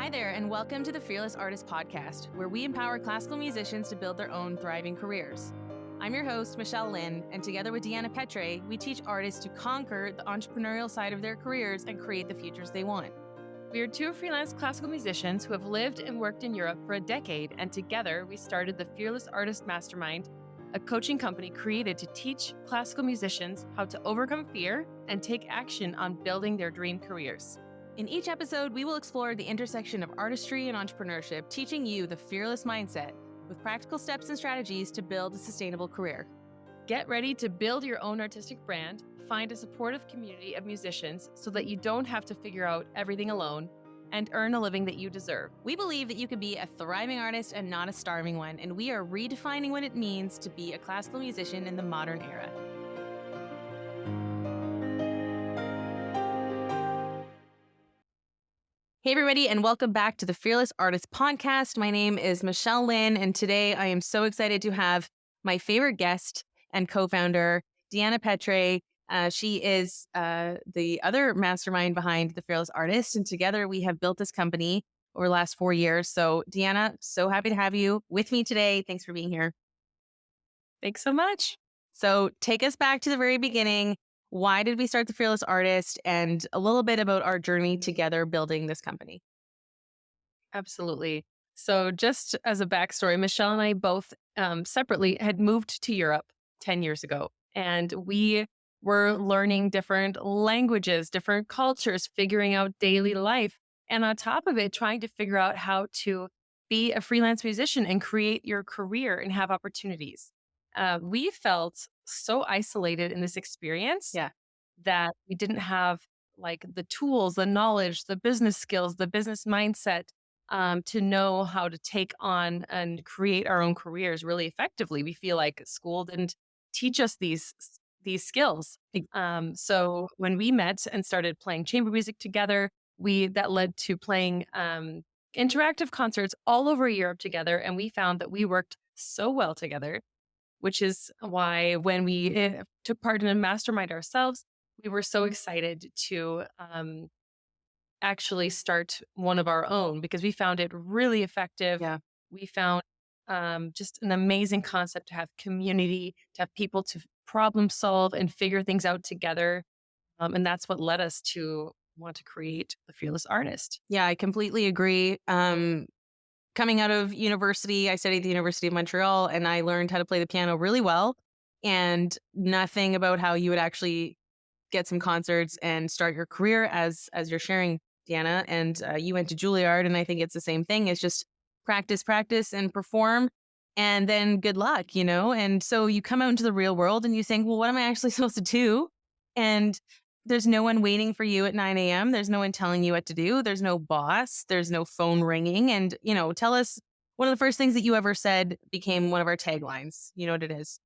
Hi there, and welcome to the Fearless Artist Podcast, where we empower classical musicians to build their own thriving careers. I'm your host, Lynne, and together with Deanna Petre, we teach artists to conquer the entrepreneurial side of their careers and create the futures they want. We are two freelance classical musicians who have lived and worked in Europe for a decade, and together we started the Fearless Artist Mastermind, a coaching company created to teach classical musicians how to overcome fear and take action on building their dream careers. In each episode, we will explore the intersection of artistry and entrepreneurship, teaching you the fearless mindset with practical steps and strategies to build a sustainable career. Get ready to build your own artistic brand, find a supportive community of musicians so that you don't have to figure out everything alone, and earn a living that you deserve. We believe that you can be a thriving artist and not a starving one, and we are redefining what it means to be a classical musician in the modern era. Hey everybody, and welcome back to the Fearless Artist Podcast. My name is Lynne, and today I am so excited to have my favorite guest and co-founder, Deanna Petre. She is the other mastermind behind the Fearless Artist, and together we have built this company over the last 4 years. So Deanna, so happy to have you with me today. Thanks for being here. Thanks so much. So take us back to the very beginning. Why did we start the Fearless Artist, and a little bit about our journey together building this company? Absolutely. So just as a backstory, Michelle and I both separately had moved to Europe 10 years ago, and we were learning different languages, different cultures, figuring out daily life. And on top of it, trying to figure out how to be a freelance musician and create your career and have opportunities. We felt so isolated in this experience that we didn't have like the tools, the knowledge, the business skills, the business mindset to know how to take on and create our own careers really effectively. We feel like school didn't teach us these skills. So when we met and started playing chamber music together, that led to playing interactive concerts all over Europe together, and we found that we worked so well together, which is why when we took part in a mastermind ourselves, we were so excited to actually start one of our own because we found it really effective. Yeah. We found just an amazing concept to have community, to have people to problem solve and figure things out together. And that's what led us to want to create the Fearless Artist. Yeah, I completely agree. Coming out of university, I studied at the University of Montreal, and I learned how to play the piano really well, and nothing about how you would actually get some concerts and start your career as you're sharing, Deanna. And you went to Juilliard, and I think it's the same thing. It's just practice, and perform, and then good luck, you know? And so you come out into the real world and you think, well, what am I actually supposed to do? And there's no one waiting for you at 9 a.m. There's no one telling you what to do. There's no boss. There's no phone ringing. And, tell us, one of the first things that you ever said became one of our taglines. You know what it is?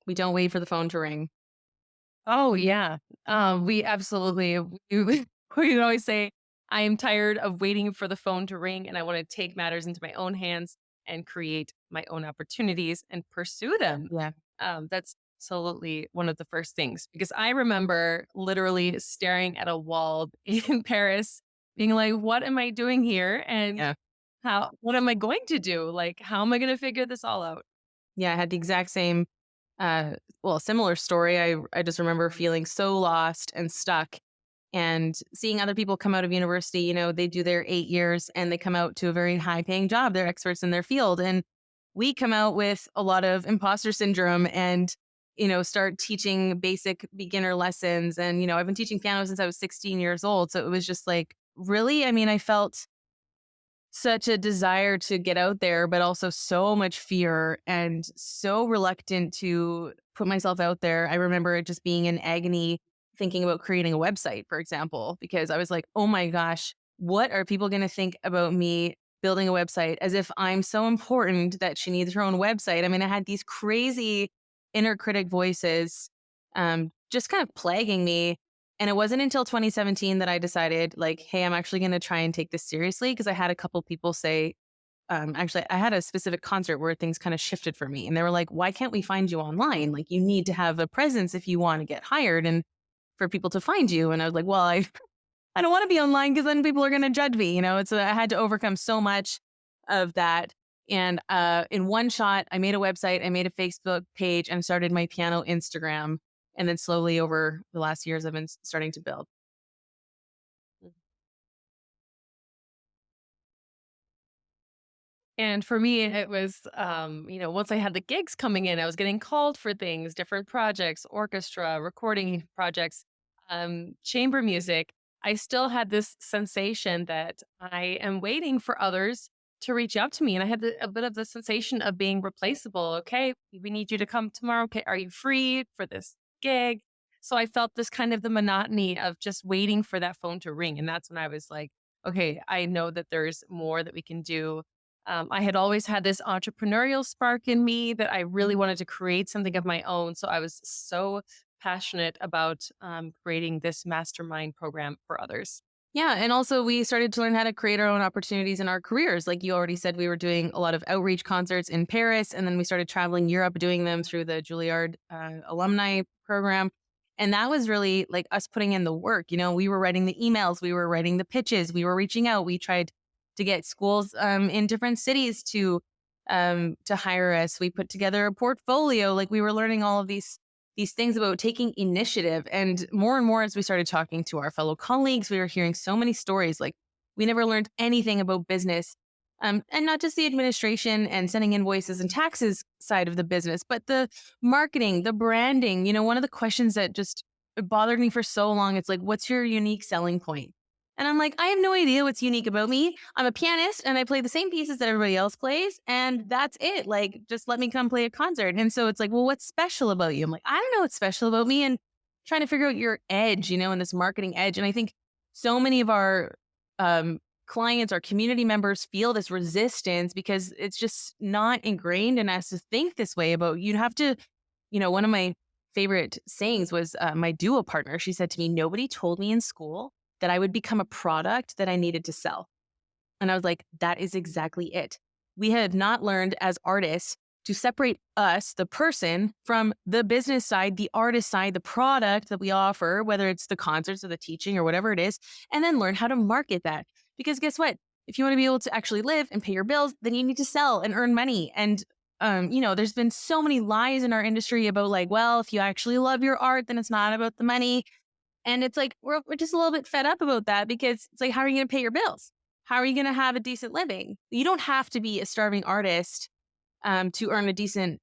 We don't wait for the phone to ring. Oh, yeah. We absolutely, we would always say, I am tired of waiting for the phone to ring, and I want to take matters into my own hands and create my own opportunities and pursue them. Yeah. That's absolutely one of the first things, because I remember literally staring at a wall in Paris, being like, what am I doing here? And what am I going to do? Like, how am I going to figure this all out? Yeah, I had the exact same, similar story. I just remember feeling so lost and stuck, and seeing other people come out of university. They do their 8 years and they come out to a very high paying job. They're experts in their field. And we come out with a lot of imposter syndrome and, start teaching basic beginner lessons. And, I've been teaching piano since I was 16 years old. So it was just like, really? I mean, I felt such a desire to get out there, but also so much fear and so reluctant to put myself out there. I remember it just being in agony thinking about creating a website, for example, because I was like, oh my gosh, what are people going to think about me building a website, as if I'm so important that she needs her own website? I mean, I had these crazy inner critic voices just kind of plaguing me. And it wasn't until 2017 that I decided, like, hey, I'm actually going to try and take this seriously, because I had a couple people say, actually, I had a specific concert where things kind of shifted for me. And they were like, why can't we find you online? Like, you need to have a presence if you want to get hired and for people to find you. And I was like, well, I don't want to be online because then people are going to judge me. I had to overcome so much of that. And in one shot, I made a website, I made a Facebook page, and started my piano Instagram. And then slowly over the last years, I've been starting to build. And for me, it was, once I had the gigs coming in, I was getting called for things, different projects, orchestra, recording projects, chamber music. I still had this sensation that I am waiting for others to reach out to me. And I had a bit of the sensation of being replaceable. Okay, we need you to come tomorrow. Okay, are you free for this gig? So I felt this kind of the monotony of just waiting for that phone to ring. And that's when I was like, okay, I know that there's more that we can do. I had always had this entrepreneurial spark in me that I really wanted to create something of my own. So I was so passionate about creating this mastermind program for others. Yeah. And also, we started to learn how to create our own opportunities in our careers. Like you already said, we were doing a lot of outreach concerts in Paris. And then we started traveling Europe, doing them through the Juilliard alumni program. And that was really like us putting in the work. We were writing the emails, we were writing the pitches, we were reaching out. We tried to get schools in different cities to hire us. We put together a portfolio. Like we were learning all of these things about taking initiative. And more as we started talking to our fellow colleagues, we were hearing so many stories. Like we never learned anything about business. And not just the administration and sending invoices and taxes side of the business, but the marketing, the branding. One of the questions that just bothered me for so long, it's like, what's your unique selling point? And I'm like, I have no idea what's unique about me. I'm a pianist and I play the same pieces that everybody else plays. And that's it. Like, just let me come play a concert. And so it's like, well, what's special about you? I'm like, I don't know what's special about me. And trying to figure out your edge, and this marketing edge. And I think so many of our clients, our community members feel this resistance because it's just not ingrained in us to think this way about you'd have to, one of my favorite sayings was my duo partner. She said to me, nobody told me in school that I would become a product that I needed to sell. And I was like, that is exactly it. We have not learned as artists to separate us, the person, from the business side, the artist side, the product that we offer, whether it's the concerts or the teaching or whatever it is, and then learn how to market that. Because guess what? If you want to be able to actually live and pay your bills, then you need to sell and earn money. And there's been so many lies in our industry about like, well, if you actually love your art, then it's not about the money. And it's like, we're just a little bit fed up about that because it's like, how are you going to pay your bills? How are you going to have a decent living? You don't have to be a starving artist to earn a decent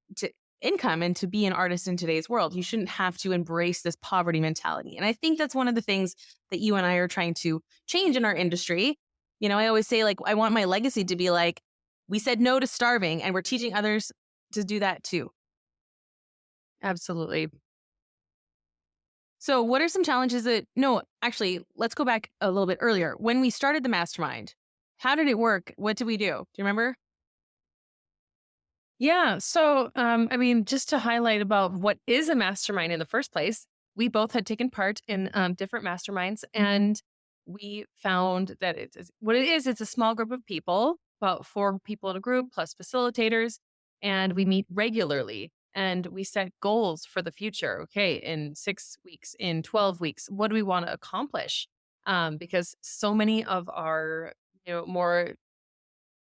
income and to be an artist in today's world. You shouldn't have to embrace this poverty mentality. And I think that's one of the things that you and I are trying to change in our industry. I always say, like, I want my legacy to be like, we said no to starving and we're teaching others to do that too. Absolutely. So, what are some challenges that, no, actually, let's go back a little bit earlier. When we started the mastermind, how did it work? What did we do? Do you remember? Yeah. So, just to highlight about what is a mastermind in the first place, we both had taken part in different masterminds, and we found that what it is. It's a small group of people, about 4 people in a group plus facilitators, and we meet regularly. And we set goals for the future. Okay, in 6 weeks, in 12 weeks, what do we want to accomplish? Because so many of our more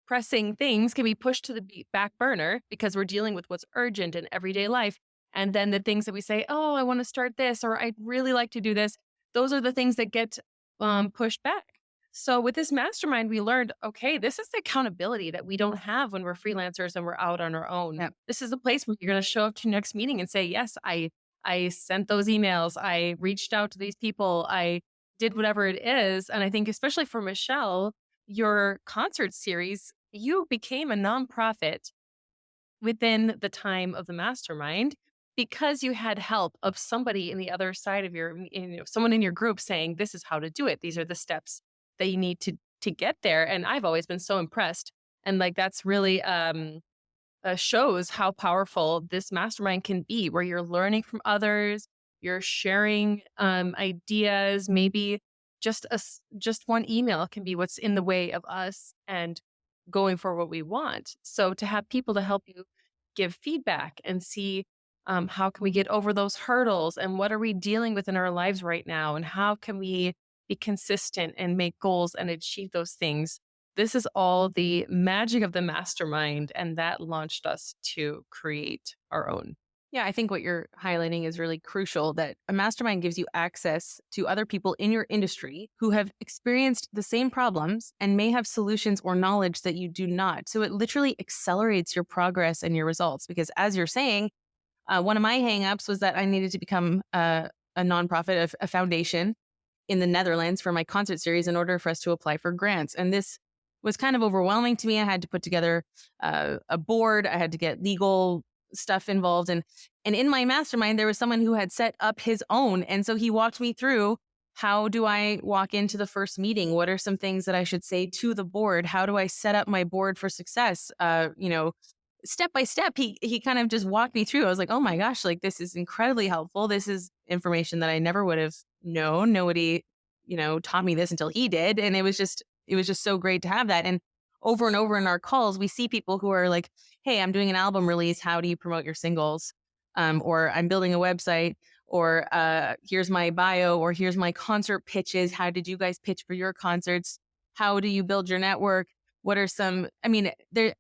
pressing things can be pushed to the back burner because we're dealing with what's urgent in everyday life. And then the things that we say, oh, I want to start this, or I'd really like to do this, those are the things that get pushed back. So with this mastermind, we learned, okay, this is the accountability that we don't have when we're freelancers and we're out on our own. Yep. This is the place where you're going to show up to your next meeting and say, yes, I sent those emails. I reached out to these people. I did whatever it is. And I think especially for Michelle, your concert series, you became a nonprofit within the time of the mastermind because you had help of somebody in the other side of someone in your group saying, this is how to do it. These are the steps that you need to get there. And I've always been so impressed. And like, that's really shows how powerful this mastermind can be, where you're learning from others, you're sharing ideas. Maybe just one email can be what's in the way of us and going for what we want. So to have people to help you give feedback and see how can we get over those hurdles and what are we dealing with in our lives right now and how can we be consistent and make goals and achieve those things. This is all the magic of the mastermind. And that launched us to create our own. Yeah, I think what you're highlighting is really crucial, that a mastermind gives you access to other people in your industry who have experienced the same problems and may have solutions or knowledge that you do not. So it literally accelerates your progress and your results. Because as you're saying, one of my hangups was that I needed to become a nonprofit, a foundation in the Netherlands for my concert series in order for us to apply for grants. And this was kind of overwhelming to me. I had to put together a board. I had to get legal stuff involved. And in my mastermind, there was someone who had set up his own. And so he walked me through, how do I walk into the first meeting? What are some things that I should say to the board? How do I set up my board for success? Step by step, he kind of just walked me through. I was like, oh my gosh, like this is incredibly helpful. This is information that I never would have known. Nobody, taught me this until he did. And it was just so great to have that. And over in our calls, we see people who are like, hey, I'm doing an album release. How do you promote your singles? Or I'm building a website, or here's my bio, or here's my concert pitches. How did you guys pitch for your concerts? How do you build your network? What are some, I mean, there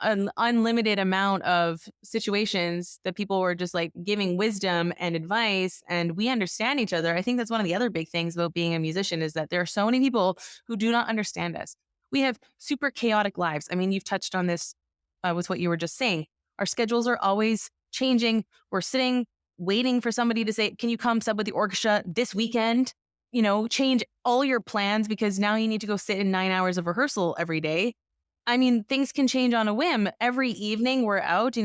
an unlimited amount of situations that people were just like giving wisdom and advice, and we understand each other. I think that's one of the other big things about being a musician, is that there are so many people who do not understand us. We have super chaotic lives. I mean, you've touched on this with what you were just saying. Our schedules are always changing. We're sitting waiting for somebody to say, can you come sub with the orchestra this weekend? Change all your plans because now you need to go sit in 9 hours of rehearsal every day. I mean, things can change on a whim. Every evening we're out,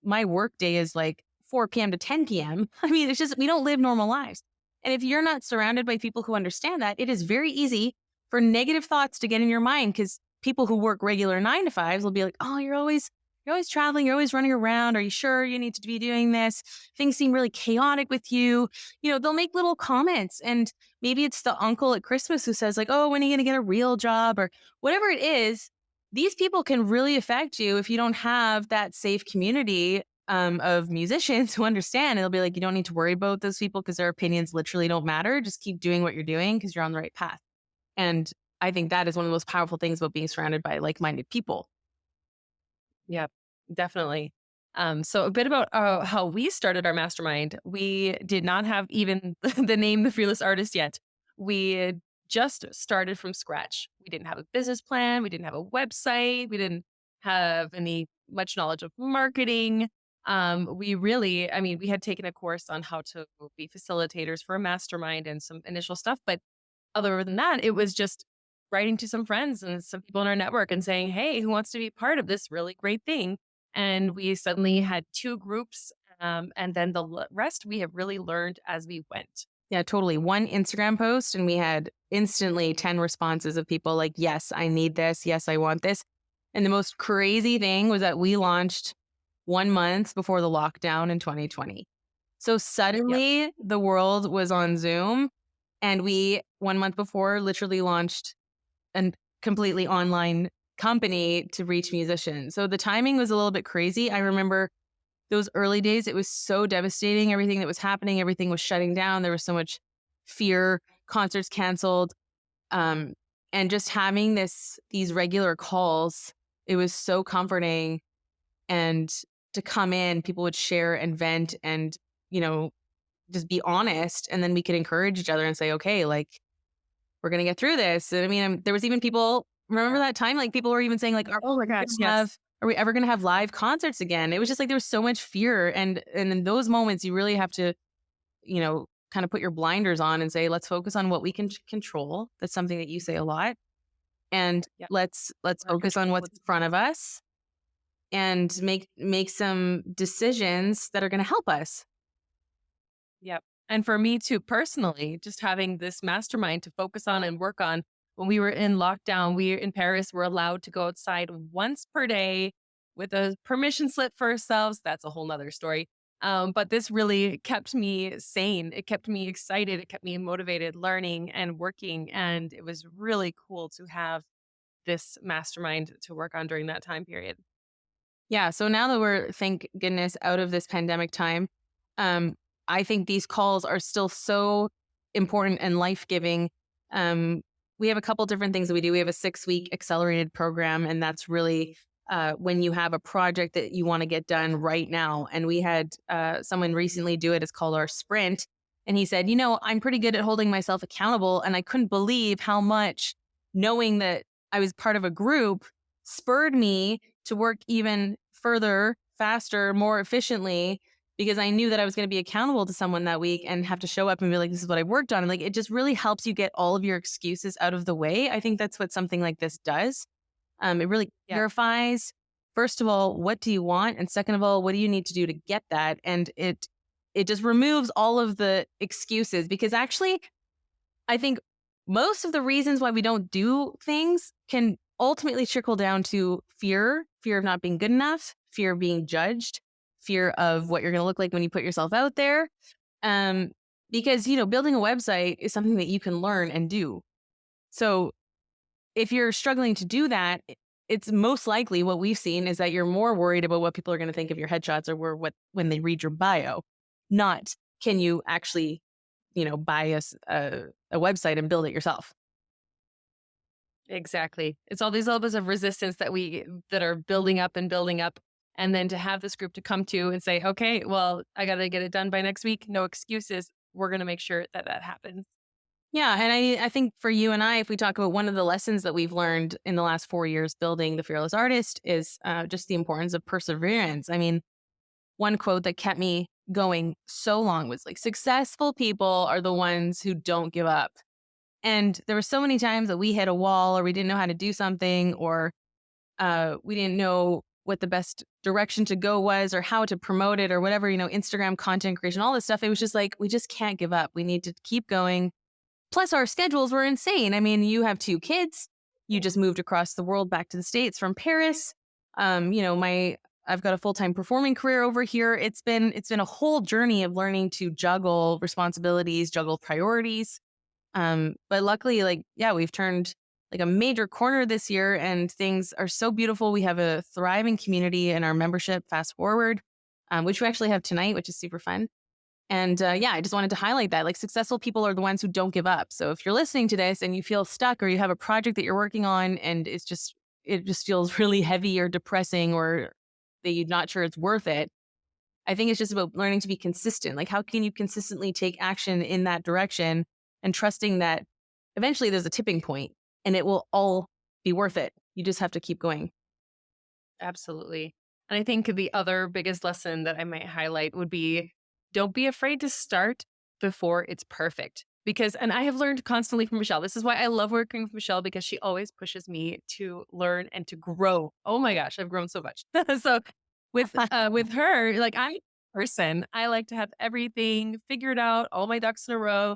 my work day is like 4 p.m. to 10 p.m. I mean, it's just, we don't live normal lives. And if you're not surrounded by people who understand that, it is very easy for negative thoughts to get in your mind, because people who work regular 9 to 5s will be like, oh, you're always traveling. You're always running around. Are you sure you need to be doing this? Things seem really chaotic with you. They'll make little comments, and maybe it's the uncle at Christmas who says like, oh, when are you going to get a real job, or whatever it is. These people can really affect you if you don't have that safe community of musicians who understand. And they'll be like, you don't need to worry about those people because their opinions literally don't matter. Just keep doing what you're doing because you're on the right path. And I think that is one of the most powerful things about being surrounded by like-minded people. Yeah, definitely. So a bit about how we started our mastermind. We did not have even the name The Fearless Artist yet. We just started from scratch. We didn't have a business plan. We didn't have a website. We didn't have any much knowledge of marketing. We had taken a course on how to be facilitators for a mastermind and some initial stuff. But other than that, it was just writing to some friends and some people in our network and saying, hey, who wants to be part of this really great thing? And we suddenly had 2 groups. And then the rest we have really learned as we went. Yeah, totally. One Instagram post, and we had instantly 10 responses of people like, yes, I need this. Yes, I want this. And the most crazy thing was that we launched 1 month before the lockdown in 2020. So suddenly the world was on Zoom, and we 1 month before literally launched a completely online company to reach musicians. So the timing was a little bit crazy. I remember those early days, it was so devastating. Everything that was happening, everything was shutting down. There was so much fear, concerts canceled. And just having these regular calls, it was so comforting. And to come in, people would share and vent and, just be honest. And then we could encourage each other and say, okay, like, we're going to get through this. And I mean, there was even people, remember that time? Like people were even saying like, Oh my gosh, yes. are we ever going to have live concerts again? It was just like, there was so much fear. And in those moments, you really have to, kind of put your blinders on and say, let's focus on what we can control. That's something that you say a lot. And Yep. let's focus on what's in front of us and make some decisions that are going to help us. Yep. And for me too, personally, just having this mastermind to focus on and work on. When we were in lockdown, we in Paris were allowed to go outside once per day with a permission slip for ourselves. That's a whole nother story. But this really kept me sane. It kept me excited. It kept me motivated, learning and working. And it was really cool to have this mastermind to work on during that time period. Yeah. So now that we're, thank goodness, out of this pandemic time, I think these calls are still so important and life-giving Um, we have a couple different things that we do. We have a 6-week accelerated program, and that's really when you have a project that you want to get done right now. And we had someone recently do it. It's called our sprint. And he said, I'm pretty good at holding myself accountable. And I couldn't believe how much knowing that I was part of a group spurred me to work even further, faster, more efficiently, because I knew that I was going to be accountable to someone that week and have to show up and be like, this is what I worked on. And like, it just really helps you get all of your excuses out of the way. I think that's what something like this does. It really Yeah, clarifies, first of all, what do you want? And second of all, what do you need to do to get that? And it just removes all of the excuses, because actually I think most of the reasons why we don't do things can ultimately trickle down to fear of not being good enough, fear of being judged, fear of what you're going to look like when you put yourself out there. Um, because, building a website is something that you can learn and do. So if you're struggling to do that, it's most likely what we've seen is that you're more worried about what people are going to think of your headshots or when they read your bio, not can you actually, buy a website and build it yourself. exactly. It's all these levels of resistance that are building up and building up. And then to have this group to come to and say, okay, well, I got to get it done by next week. No excuses. We're going to make sure that that happens. Yeah. And I think for you and I, if we talk about one of the lessons that we've learned in the last 4 years building the Fearless Artist is just the importance of perseverance. I mean, one quote that kept me going so long was like, successful people are the ones who don't give up. And there were so many times that we hit a wall or we didn't know how to do something, or we didn't know what the best direction to go was or how to promote it or whatever, Instagram content creation, all this stuff. It was just like, we just can't give up. We need to keep going. Plus, our schedules were insane. I mean, you have 2 kids. You just moved across the world back to the States from Paris. I've got a full-time performing career over here. It's been a whole journey of learning to juggle responsibilities, juggle priorities. But luckily, like, yeah, we've turned like a major corner this year and things are so beautiful. We have a thriving community in our membership, Fast Forward, which we actually have tonight, which is super fun. And yeah, I just wanted to highlight that like successful people are the ones who don't give up. So if you're listening to this and you feel stuck or you have a project that you're working on and it just feels really heavy or depressing or that you're not sure it's worth it, I think it's just about learning to be consistent. Like how can you consistently take action in that direction and trusting that eventually there's a tipping point and it will all be worth it. You just have to keep going. Absolutely. And I think the other biggest lesson that I might highlight would be don't be afraid to start before it's perfect. Because, and I have learned constantly from Michelle. This is why I love working with Michelle because she always pushes me to learn and to grow. Oh my gosh, I've grown so much. So with her, like I'm a person, I like to have everything figured out, all my ducks in a row,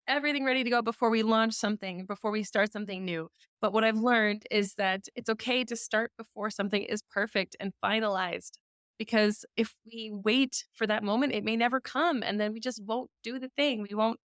everything ready to go before we launch something, before we start something new. But what I've learned is that it's okay to start before something is perfect and finalized. Because if we wait for that moment, it may never come. And then we just won't do the thing. We won't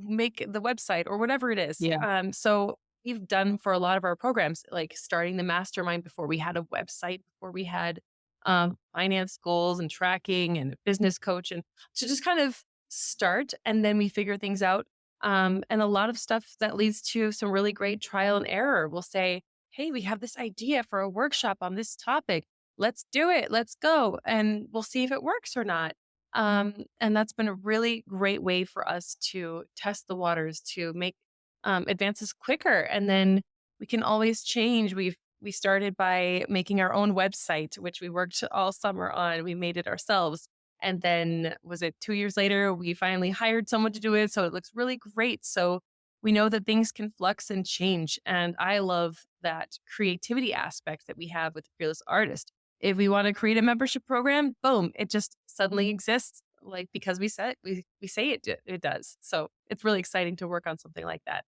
make the website or whatever it is. Yeah. So we've done for a lot of our programs, like starting the mastermind before we had a website, before we had finance goals and tracking and a business coach. And to just kind of start and then we figure things out. And a lot of stuff that leads to some really great trial and error. We'll say, hey, we have this idea for a workshop on this topic. Let's do it. Let's go. And we'll see if it works or not. And that's been a really great way for us to test the waters, to make advances quicker. And then we can always change. We started by making our own website, which we worked all summer on. We made it ourselves. And then was it 2 years later, we finally hired someone to do it. So it looks really great. So we know that things can flux and change. And I love that creativity aspect that we have with the Fearless Artist. If we want to create a membership program, boom, it just suddenly exists. Like because we say it does. So it's really exciting to work on something like that.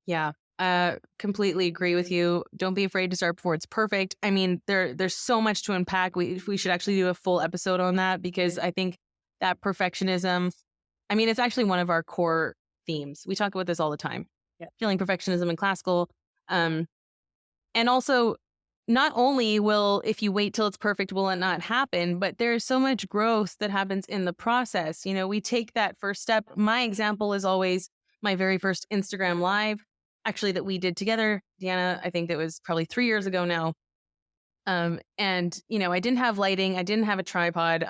Yeah. Completely agree with you. Don't be afraid to start before it's perfect. I mean, there's so much to unpack. We should actually do a full episode on that because I think that perfectionism, I mean, it's actually one of our core themes. We talk about this all the time. Yeah. Feeling perfectionism in classical. And also not only will, if you wait till it's perfect, will it not happen, but there's so much growth that happens in the process. We take that first step. My example is always my very first Instagram live, actually, that we did together. Deanna, I think that was probably 3 years ago now. And I didn't have lighting. I didn't have a tripod.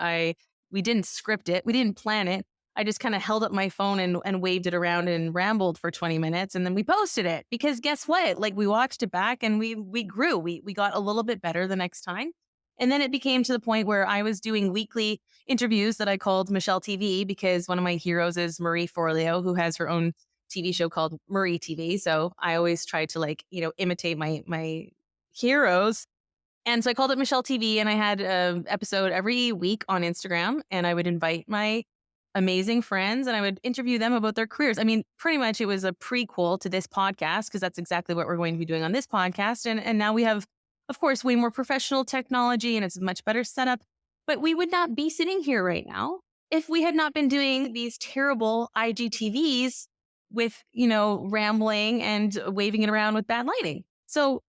We didn't script it. We didn't plan it. I just kind of held up my phone and waved it around and rambled for 20 minutes. And then we posted it because guess what? Like we watched it back and we grew. We got a little bit better the next time. And then it became to the point where I was doing weekly interviews that I called Michelle TV because one of my heroes is Marie Forleo, who has her own TV show called Marie TV. So I always try to imitate my heroes, and so I called it Michelle TV, and I had an episode every week on Instagram, and I would invite my amazing friends and I would interview them about their careers. I mean, pretty much it was a prequel to this podcast because that's exactly what we're going to be doing on this podcast. And now we have, of course, way more professional technology and it's a much better setup. But we would not be sitting here right now if we had not been doing these terrible IGTVs with, rambling and waving it around with bad lighting. So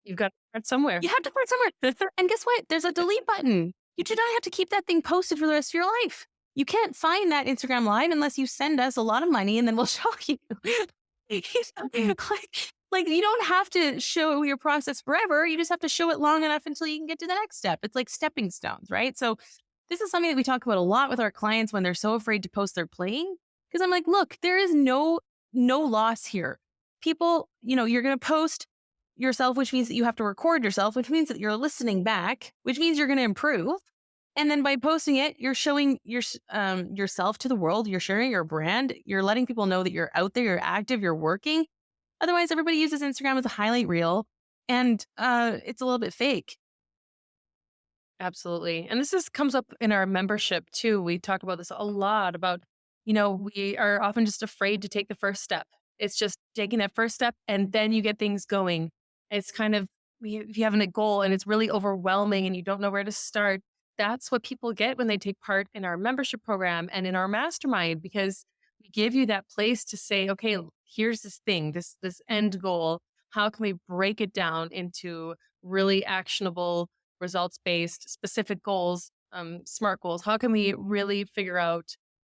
You've got to start somewhere. you have to start somewhere. And guess what? There's a delete button. You do not have to keep that thing posted for the rest of your life. You can't find that Instagram live unless you send us a lot of money and then we'll show you. like you don't have to show your process forever. You just have to show it long enough until you can get to the next step. It's like stepping stones, right? So this is something that we talk about a lot with our clients when they're so afraid to post their playing. Because I'm like, look, there is no loss here. People, you're going to post yourself, which means that you have to record yourself, which means that you're listening back, which means you're going to improve. And then by posting it, you're showing yourself to the world. You're sharing your brand. You're letting people know that you're out there, you're active, you're working. Otherwise, everybody uses Instagram as a highlight reel, and it's a little bit fake. Absolutely. And comes up in our membership too. We talk about this a lot about, we are often just afraid to take the first step. It's just taking that first step and then you get things going. It's kind of, if you have a goal and it's really overwhelming and you don't know where to start, that's what people get when they take part in our membership program and in our mastermind, because we give you that place to say, okay, here's this thing, this end goal. How can we break it down into really actionable, results-based, specific goals, SMART goals? How can we really figure out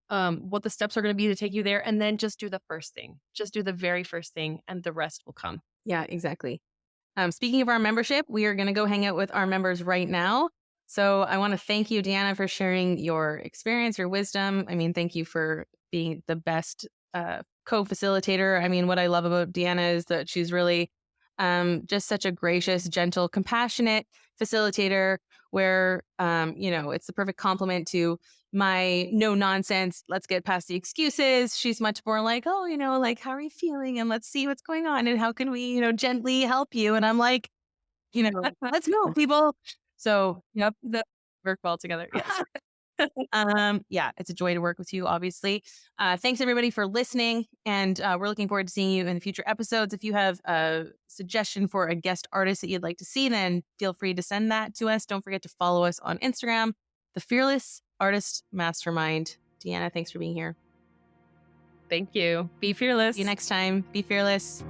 what the steps are going to be to take you there? And then just do the first thing. Just do the very first thing and the rest will come. Yeah, exactly. Speaking of our membership, we are going to go hang out with our members right now. So I want to thank you, Deanna, for sharing your experience, your wisdom. I mean, thank you for being the best co-facilitator. I mean, what I love about Deanna is that she's really just such a gracious, gentle, compassionate facilitator where, it's the perfect complement to my no nonsense. Let's get past the excuses. She's much more like, oh, like, how are you feeling? And let's see what's going on. And how can we, gently help you? And I'm like, let's go, people. So, Yep, that work well together. Yes. yeah, it's a joy to work with you, obviously. Thanks everybody for listening. And we're looking forward to seeing you in the future episodes. If you have a suggestion for a guest artist that you'd like to see, then feel free to send that to us. Don't forget to follow us on Instagram, the Fearless Artist Mastermind. Deanna, thanks for being here. Thank you. Be fearless. See you next time. Be fearless.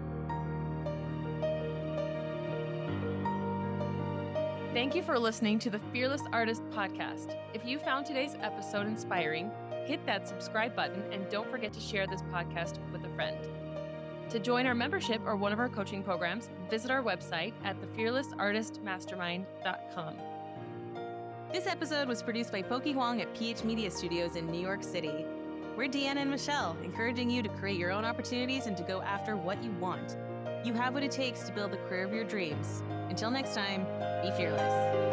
Thank you for listening to the Fearless Artist Podcast. If you found today's episode inspiring, hit that subscribe button and don't forget to share this podcast with a friend. To join our membership or one of our coaching programs, visit our website at thefearlessartistmastermind.com. This episode was produced by Pokey Huang at phMediaStudios in New York City. We're Deanna and Michelle, encouraging you to create your own opportunities and to go after what you want. You have what it takes to build the career of your dreams. Until next time, be fearless.